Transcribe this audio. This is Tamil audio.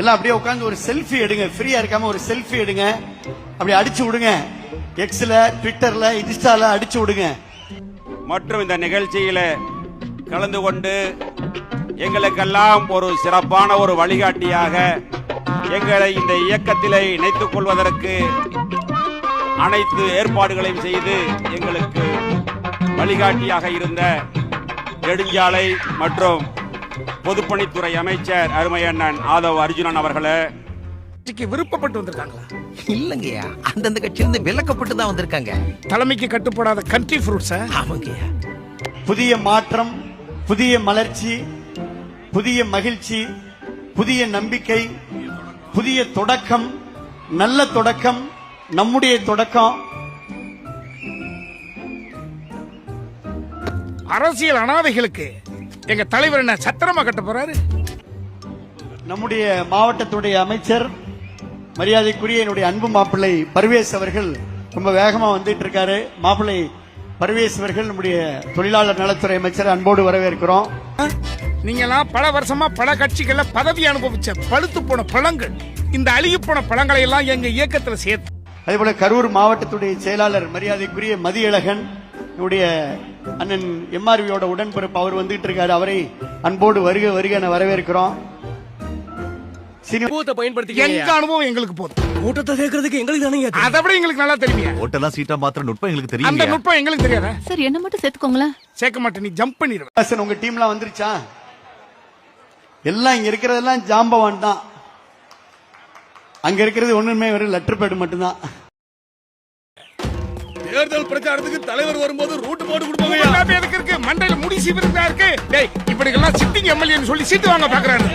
எல்லாம் அப்படியே உட்கார்ந்து ஒரு செல்ஃபி எடுங்க, ஃப்ரீயா இருக்காம ஒரு செல்ஃபி எடுங்க, அப்படி அடிச்சு விடுங்க. எக்ஸ்ல, ட்விட்டர்ல, இன்ஸ்டால அடிச்சு விடுங்க. மற்றும் இந்த நிகழ்ச்சியில கலந்து கொண்டு எங்களுக்கெல்லாம் ஒரு சிறப்பான ஒரு வழிகாட்டியாக எங்களை இந்த இயக்கத்திலே இணைத்துக் கொள்வதற்கு அனைத்து ஏற்பாடுகளையும் செய்து எங்களுக்கு வழிகாட்டியாக இருந்த நெடுஞ்சாலை மற்றும் பொதுப்பணித்துறை அமைச்சர் அருமை அண்ணன் ஆதவ் அர்ஜுனன் அவர்களே, விருப்பப்பட்டு வந்திருக்காங்களா? இல்லங்கய்யா, அந்தந்த கட்சியிலிருந்து விலக்கப்பட்டு தான் வந்திருக்காங்க. தலைமைக்கு கட்டுப்படாத கண்ட்ரி ஃப்ரூட்ஸ். ஆமாங்கய்யா. புதிய மாற்றம், புதிய மலர்ச்சி, புதிய மகிழ்ச்சி, புதிய நம்பிக்கை, புதிய தொடக்கம், நல்ல தொடக்கம், நம்முடைய தொடக்கம். அரசியல் அனாதைகளுக்கு எங்க தலைவர் என்ன சத்திரமா கட்ட போறாரு? நம்முடைய மாவட்டத்துடைய அமைச்சர் மரியாதைக்குரிய என்னுடைய அன்பு மாப்பிள்ளை பர்வேஸ் அவர்கள் ரொம்ப வேகமா வந்துட்டு இருக்காரு. மாப்பிள்ளை பர்வேஸ் அவர்கள் நம்முடைய தொழிலாளர் நலத்துறை அமைச்சர், அன்போடு வரவேற்கிறோம். நீங்கெல்லாம் பல வருஷமா பல கட்சிகள்ல பதவி அனுபவிச்ச பழுத்து போன பழங்கள், இந்த அழுகி போன பழங்களை எல்லாம் எங்க இயக்கத்துல சேர்த்து. அதே போல கரூர் மாவட்டத்துடைய செயலாளர் மரியாதைக்குரிய மதியழகன், என்னுடைய அண்ணன் எம்ஆர்வியோட உடன்பிறப்பு, அவர் வந்துட்டு இருக்காரு. அவரை அன்போடு வருக வருக என வரவேற்கிறோம். எங்க அனுபவம் எங்களுக்கு போதும். கூட்டத்தை சேர்க்கறதுக்கு எங்களுக்கு தானே அதை விட எங்களுக்கு நல்லா தெரியும். ஓட்டெல்லாம் சீட்டா மாத்திர நுட்பம் எங்களுக்கு தெரியும். அந்த நுட்பம் எங்களுக்கு தெரியாதா? சார் என்ன மட்டும் சேர்த்துக்கோங்களேன். சேர்க்க மாட்டேன், நீ ஜம்ப் பண்ணிடுவேன். உங்க டீம்லாம் வந்துருச்சா? எல்லாம் இங்க இருக்கிறதெல்லாம் ஜாம்பவான் தான். அங்க இருக்கிறது ஒண்ணுமே வெறும் லெட்டர் பேட் மட்டும்தான். தேர்தல் பிரச்சாரத்துக்கு தலைவர் வரும்போது ரூட் போட்டு கொடுப்பாங்க. எதுக்கு இருக்கு? மண்டையில முடி சீவிரதா இருக்கு. இப்படி எல்லாம் சிட்டிங் எம்எல்ஏன்னு சொல்லி சீட்டு வாங்க பாக்குறாரு.